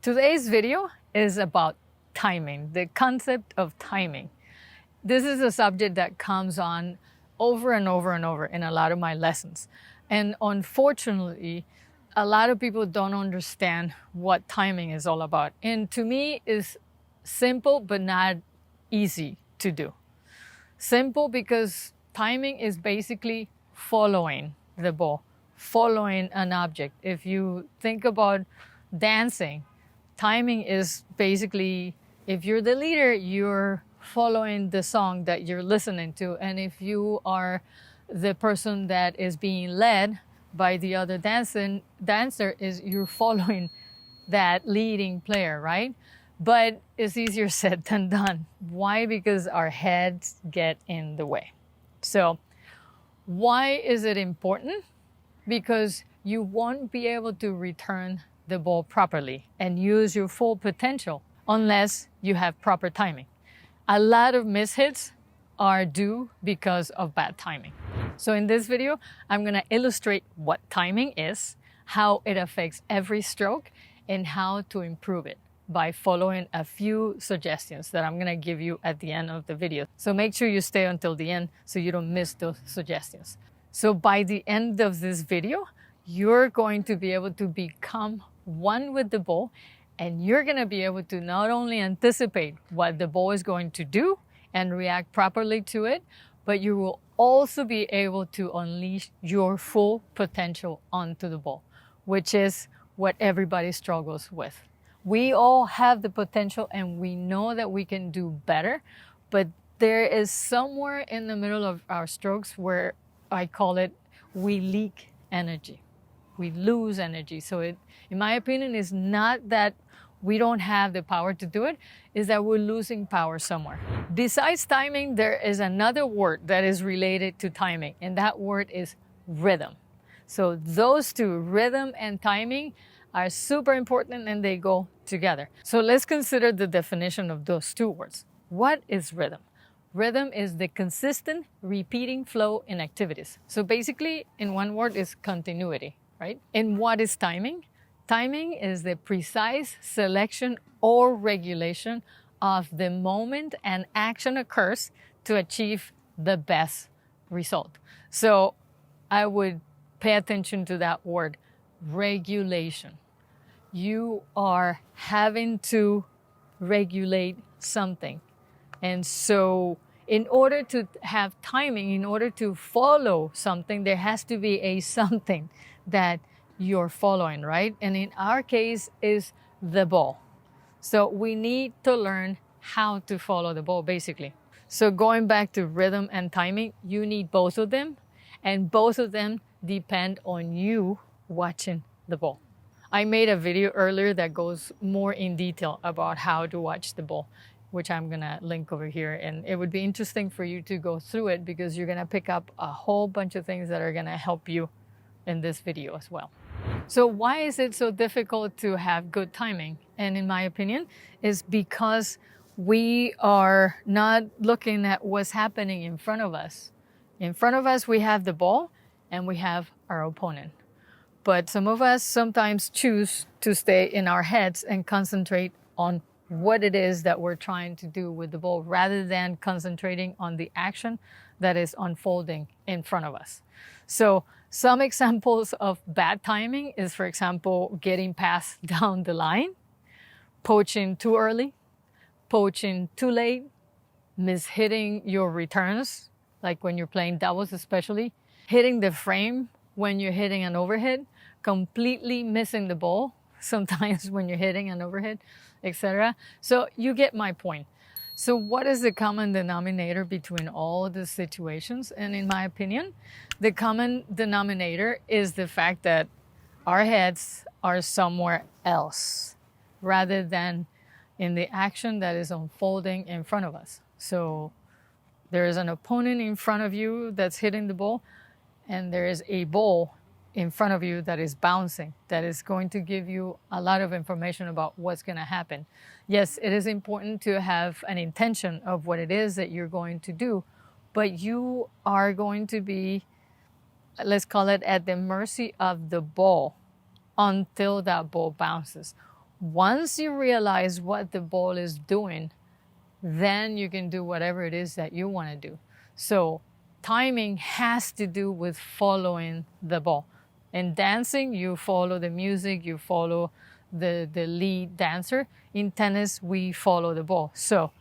Today's video is about timing, the concept of timing. This is a subject that comes on over and over and over in a lot of my lessons. And unfortunately, a lot of people don't understand what timing is all about. And to me, it's simple but not easy to do. Simple because timing is basically following the ball, following an object. If you think about dancing, timing is basically, if you're the leader, you're following the song that you're listening to. And if you are the person that is being led by the other dancer, is you're following that leading player, right? But it's easier said than done. Why? Because our heads get in the way. So why is it important? Because you won't be able to return the ball properly and use your full potential unless you have proper timing. A lot of mishits are due because of bad timing. So in this video, I'm going to illustrate what timing is, how it affects every stroke, and how to improve it by following a few suggestions that I'm going to give you at the end of the video. So make sure you stay until the end so you don't miss those suggestions. So by the end of this video, you're going to be able to become one with the ball, and you're going to be able to not only anticipate what the ball is going to do and react properly to it, but you will also be able to unleash your full potential onto the ball, which is what everybody struggles with. We all have the potential and we know that we can do better, but there is somewhere in the middle of our strokes where I call it, we leak energy. We lose energy. So it, in my opinion, is not that we don't have the power to do it, is that we're losing power somewhere. Besides timing, there is another word that is related to timing, and that word is rhythm. So those two, rhythm and timing, are super important and they go together. So let's consider the definition of those two words. What is rhythm? Rhythm is the consistent, repeating flow in activities. So basically, in one word, is continuity, right? And what is timing? Timing is the precise selection or regulation of the moment an action occurs to achieve the best result. So I would pay attention to that word, regulation. You are having to regulate something. And so in order to have timing, in order to follow something, there has to be a something that you're following, right? And in our case is the ball. So we need to learn how to follow the ball, basically. So going back to rhythm and timing, you need both of them, and both of them depend on you watching the ball. I made a video earlier that goes more in detail about how to watch the ball, which I'm gonna link over here. And it would be interesting for you to go through it because you're gonna pick up a whole bunch of things that are gonna help you in this video as well. So why is it so difficult to have good timing? And in my opinion, is because we are not looking at what's happening in front of us. In front of us, we have the ball and we have our opponent. But some of us sometimes choose to stay in our heads and concentrate on what it is that we're trying to do with the ball rather than concentrating on the action that is unfolding in front of us. So some examples of bad timing is, for example, getting passed down the line, poaching too early, poaching too late, mishitting your returns, like when you're playing doubles especially, hitting the frame when you're hitting an overhead, completely missing the ball sometimes when you're hitting an overhead, etc. So you get my point. So what is the common denominator between all the situations? And in my opinion, the common denominator is the fact that our heads are somewhere else rather than in the action that is unfolding in front of us. So there is an opponent in front of you that's hitting the ball, and there is a ball in front of you that is bouncing, that is going to give you a lot of information about what's going to happen. Yes, it is important to have an intention of what it is that you're going to do, but you are going to be, let's call it, at the mercy of the ball until that ball bounces. Once you realize what the ball is doing, then you can do whatever it is that you want to do. So timing has to do with following the ball. In dancing, you follow the music, you follow the lead dancer. In tennis, we follow the ball. So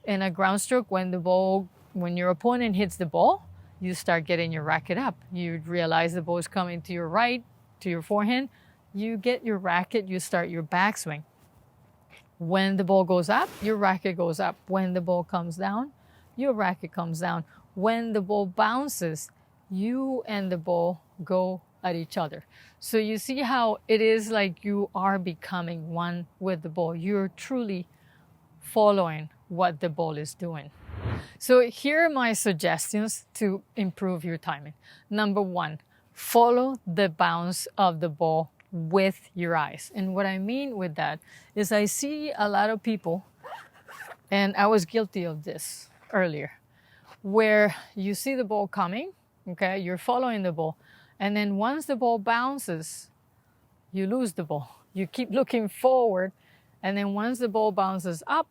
in a ground stroke, when your opponent hits the ball, you start getting your racket up. You realize the ball is coming to your right, to your forehand. You get your racket, you start your backswing. When the ball goes up, your racket goes up. When the ball comes down, your racket comes down. When the ball bounces, you and the ball go at each other. So you see how it is like you are becoming one with the ball. You're truly following what the ball is doing. So here are my suggestions to improve your timing. Number one, follow the bounce of the ball with your eyes. And what I mean with that is I see a lot of people, and I was guilty of this earlier, where you see the ball coming, okay, you're following the ball, and then once the ball bounces, you lose the ball. You keep looking forward, and then once the ball bounces up,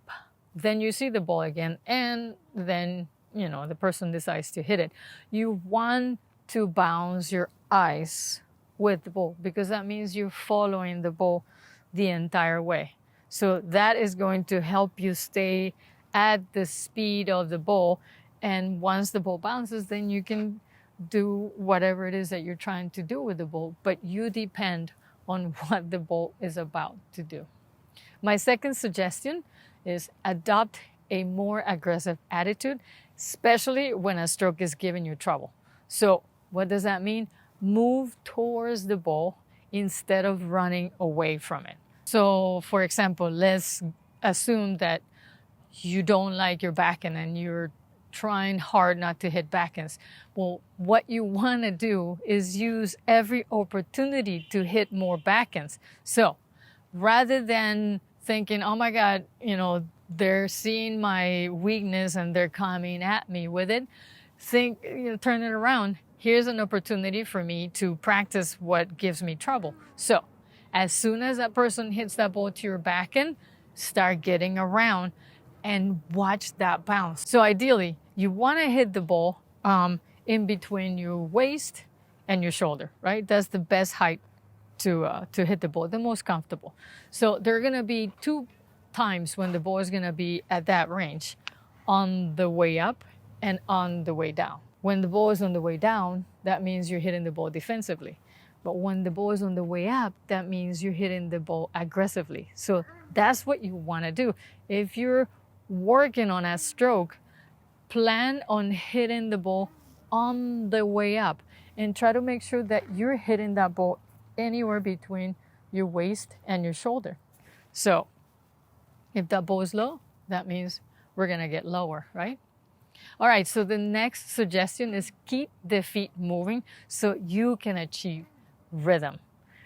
then you see the ball again, and then, the person decides to hit it. You want to bounce your eyes with the ball because that means you're following the ball the entire way. So that is going to help you stay at the speed of the ball. And once the ball bounces, then you can do whatever it is that you're trying to do with the ball, but you depend on what the ball is about to do. My second suggestion is adopt a more aggressive attitude, especially when a stroke is giving you trouble. So what does that mean? Move towards the ball instead of running away from it. So for example, let's assume that you don't like your backhand and you're trying hard not to hit backhands. Well, what you want to do is use every opportunity to hit more backhands. So rather than thinking, oh my God, they're seeing my weakness and they're coming at me with it, turn it around. Here's an opportunity for me to practice what gives me trouble. So as soon as that person hits that ball to your backhand, start getting around and watch that bounce. So ideally, you want to hit the ball in between your waist and your shoulder, right? That's the best height to hit the ball, the most comfortable. So there are going to be 2 times when the ball is going to be at that range, on the way up and on the way down. When the ball is on the way down, that means you're hitting the ball defensively. But when the ball is on the way up, that means you're hitting the ball aggressively. So that's what you want to do. If you're working on a stroke, plan on hitting the ball on the way up and try to make sure that you're hitting that ball anywhere between your waist and your shoulder. So if that ball is low, that means we're going to get lower, right? All right, so the next suggestion is keep the feet moving so you can achieve rhythm.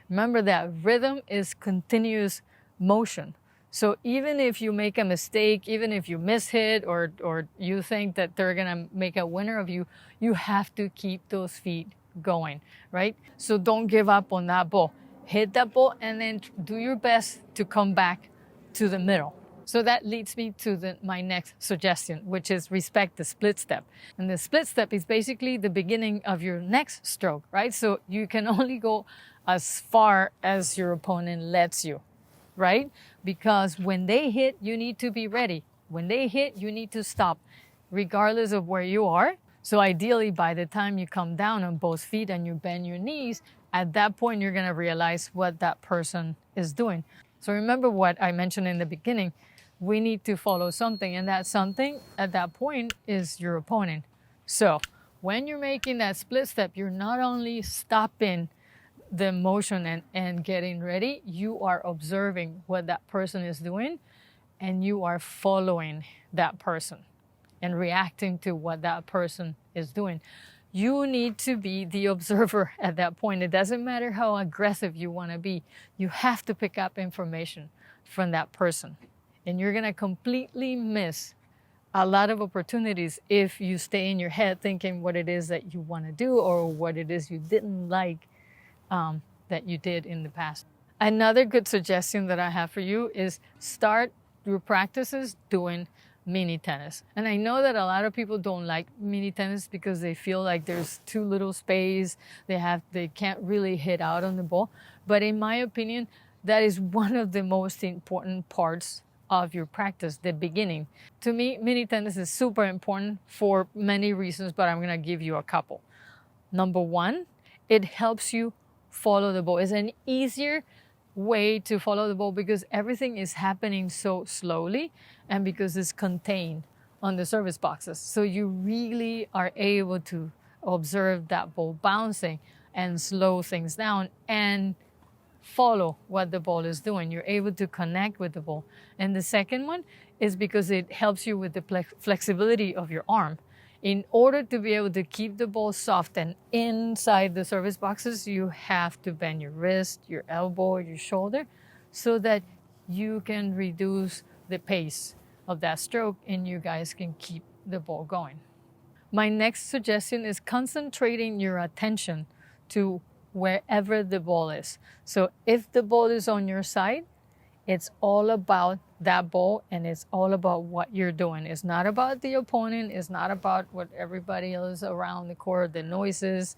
Remember that rhythm is continuous motion. So even if you make a mistake, even if you mishit or you think that they're going to make a winner of you, you have to keep those feet going, right? So don't give up on that ball. Hit that ball and then do your best to come back to the middle. So that leads me to my next suggestion, which is respect the split step. And the split step is basically the beginning of your next stroke, right? So you can only go as far as your opponent lets you, right? Because when they hit, you need to be ready. When they hit, you need to stop, regardless of where you are. So ideally, by the time you come down on both feet and you bend your knees, at that point, you're going to realize what that person is doing. So remember what I mentioned in the beginning. We need to follow something, and that something at that point is your opponent. So when you're making that split step, you're not only stopping the motion and getting ready, you are observing what that person is doing, and you are following that person and reacting to what that person is doing. You need to be the observer at that point. It doesn't matter how aggressive you want to be. You have to pick up information from that person. And you're going to completely miss a lot of opportunities if you stay in your head thinking what it is that you want to do or what it is you didn't like that you did in the past. Another good suggestion that I have for you is start your practices doing mini tennis. And I know that a lot of people don't like mini tennis because they feel like there's too little space. They can't really hit out on the ball. But in my opinion, that is one of the most important parts of your practice, the beginning. To me, mini tennis is super important for many reasons, but I'm going to give you a couple. Number one, it helps you follow the ball. It's an easier way to follow the ball because everything is happening so slowly and because it's contained on the service boxes. So you really are able to observe that ball bouncing and slow things down and follow what the ball is doing. You're able to connect with the ball. And the second one is because it helps you with the flexibility of your arm. In order to be able to keep the ball soft and inside the service boxes, you have to bend your wrist, your elbow, your shoulder, so that you can reduce the pace of that stroke and you guys can keep the ball going. My next suggestion is concentrating your attention to wherever the ball is. So if the ball is on your side, it's all about that ball and it's all about what you're doing. It's not about the opponent. It's not about what everybody else around the court, the noises,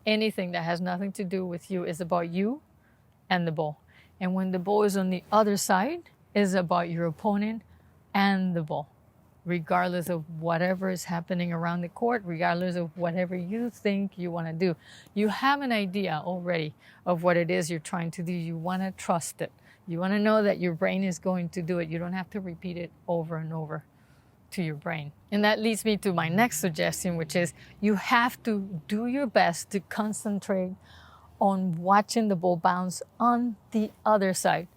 anything that has nothing to do with you. It's about you and the ball. And when the ball is on the other side, it's about your opponent and the ball, regardless of whatever is happening around the court, regardless of whatever you think you want to do. You have an idea already of what it is you're trying to do. You want to trust it. You want to know that your brain is going to do it. You don't have to repeat it over and over to your brain. And that leads me to my next suggestion, which is you have to do your best to concentrate on watching the ball bounce on the other side.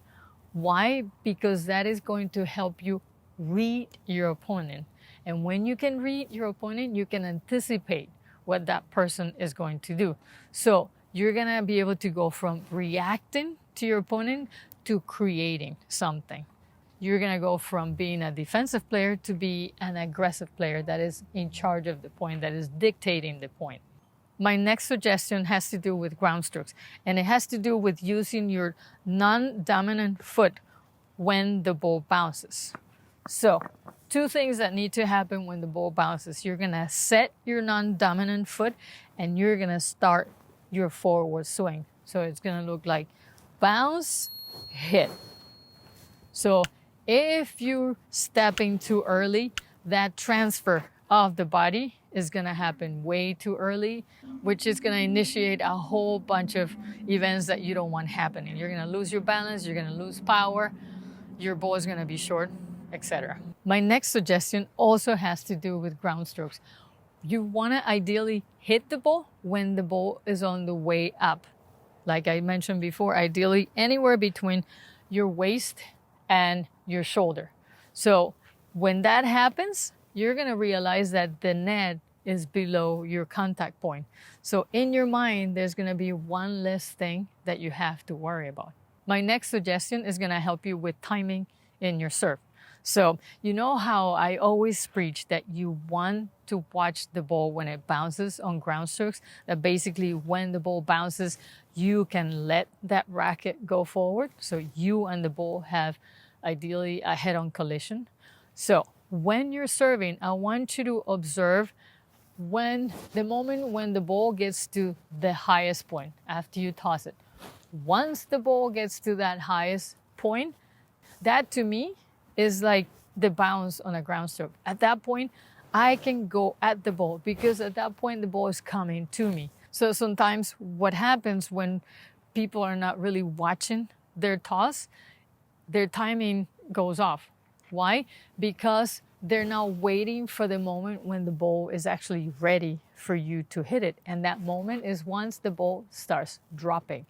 Why? Because that is going to help you read your opponent. And when you can read your opponent, you can anticipate what that person is going to do. So you're going to be able to go from reacting to your opponent to creating something. You're going to go from being a defensive player to be an aggressive player that is in charge of the point, that is dictating the point. My next suggestion has to do with groundstrokes, and it has to do with using your non-dominant foot when the ball bounces. So, two things that need to happen when the ball bounces. You're going to set your non-dominant foot and you're going to start your forward swing. So it's going to look like bounce, hit. So if you're stepping too early, that transfer of the body is going to happen way too early, which is going to initiate a whole bunch of events that you don't want happening. You're going to lose your balance, you're going to lose power, your ball is going to be short, etc. My next suggestion also has to do with ground strokes. You want to ideally hit the ball when the ball is on the way up. Like I mentioned before, ideally anywhere between your waist and your shoulder. So when that happens, you're going to realize that the net is below your contact point. So in your mind, there's going to be one less thing that you have to worry about. My next suggestion is going to help you with timing in your serve. So you know how I always preach that you want to watch the ball when it bounces on ground strokes, that basically when the ball bounces, you can let that racket go forward. So you and the ball have ideally a head-on collision. So when you're serving, I want you to observe the moment when the ball gets to the highest point after you toss it. Once the ball gets to that highest point, that to me is like the bounce on a ground stroke. At that point, I can go at the ball because at that point the ball is coming to me. So sometimes what happens when people are not really watching their toss, their timing goes off. Why? Because they're now waiting for the moment when the ball is actually ready for you to hit it. And that moment is once the ball starts dropping.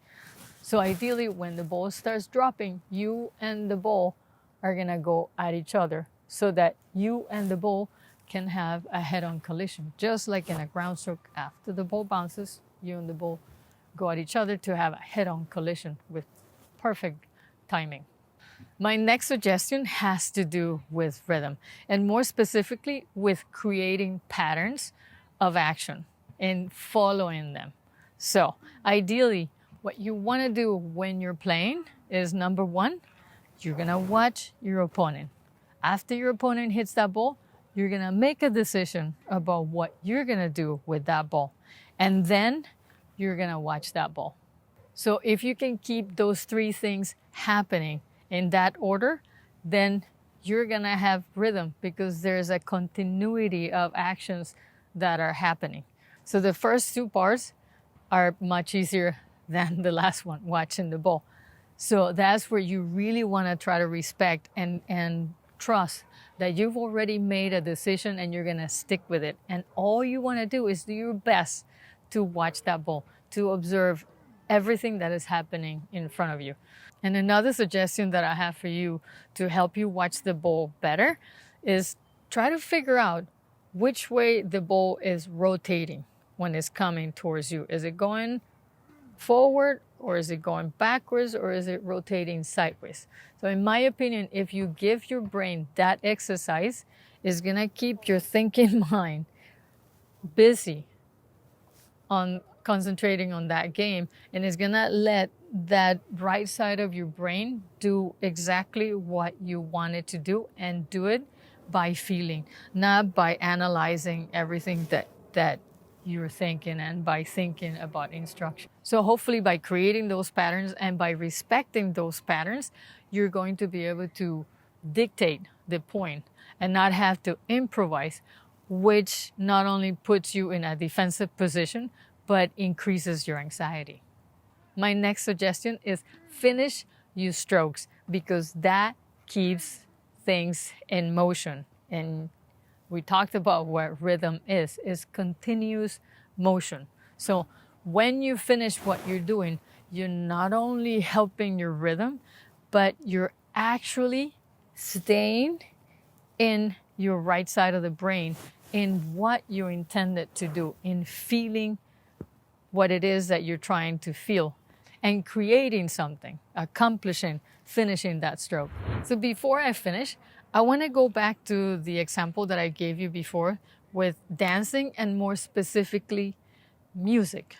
So ideally, when the ball starts dropping, you and the ball are going to go at each other so that you and the ball can have a head-on collision. Just like in a ground stroke, after the ball bounces, you and the ball go at each other to have a head-on collision with perfect timing. My next suggestion has to do with rhythm, and more specifically with creating patterns of action and following them. So ideally, What you want to do when you're playing is, number one, you're going to watch your opponent. After your opponent hits that ball, you're going to make a decision about what you're going to do with that ball. And then you're going to watch that ball. So if you can keep those three things happening in that order, then you're going to have rhythm because there's a continuity of actions that are happening. So the first two parts are much easier than the last one, watching the ball. So that's where you really want to try to respect and trust that you've already made a decision and you're going to stick with it. And all you want to do is do your best to watch that ball, to observe everything that is happening in front of you. And another suggestion that I have for you to help you watch the ball better is try to figure out which way the ball is rotating when it's coming towards you. Is it going forward, or is it going backwards, or is it rotating sideways? So in my opinion, if you give your brain that exercise, it's going to keep your thinking mind busy on concentrating on that game, and it's going to let that right side of your brain do exactly what you want it to do, and do it by feeling, not by analyzing everything that you're thinking and by thinking about instruction. So hopefully by creating those patterns and by respecting those patterns, you're going to be able to dictate the point and not have to improvise, which not only puts you in a defensive position, but increases your anxiety. My next suggestion is finish your strokes, because that keeps things in motion. And we talked about what rhythm is continuous motion. So when you finish what you're doing, you're not only helping your rhythm, but you're actually staying in your right side of the brain, in what you intended to do, in feeling what it is that you're trying to feel, and creating something, accomplishing, finishing that stroke. So before I finish, I want to go back to the example that I gave you before with dancing, and more specifically, music.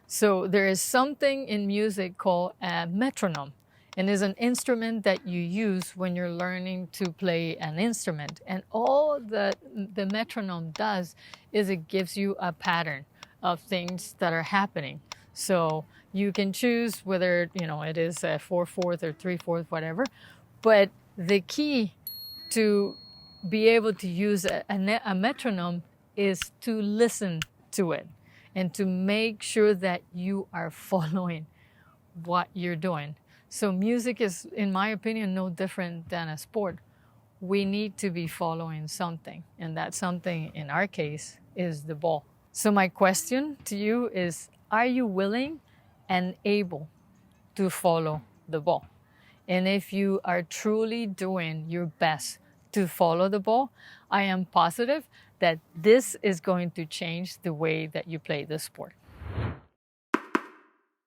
So there is something in music called a metronome, and is an instrument that you use when you're learning to play an instrument. And all the metronome does is it gives you a pattern of things that are happening. So you can choose whether, it is a 4/4 or 3/4, whatever. But the key to be able to use a metronome is to listen to it and to make sure that you are following what you're doing. So music is, in my opinion, no different than a sport. We need to be following something, and that something in our case is the ball. So my question to you is, are you willing and able to follow the ball? And if you are truly doing your best to follow the ball, I am positive that this is going to change the way that you play the sport.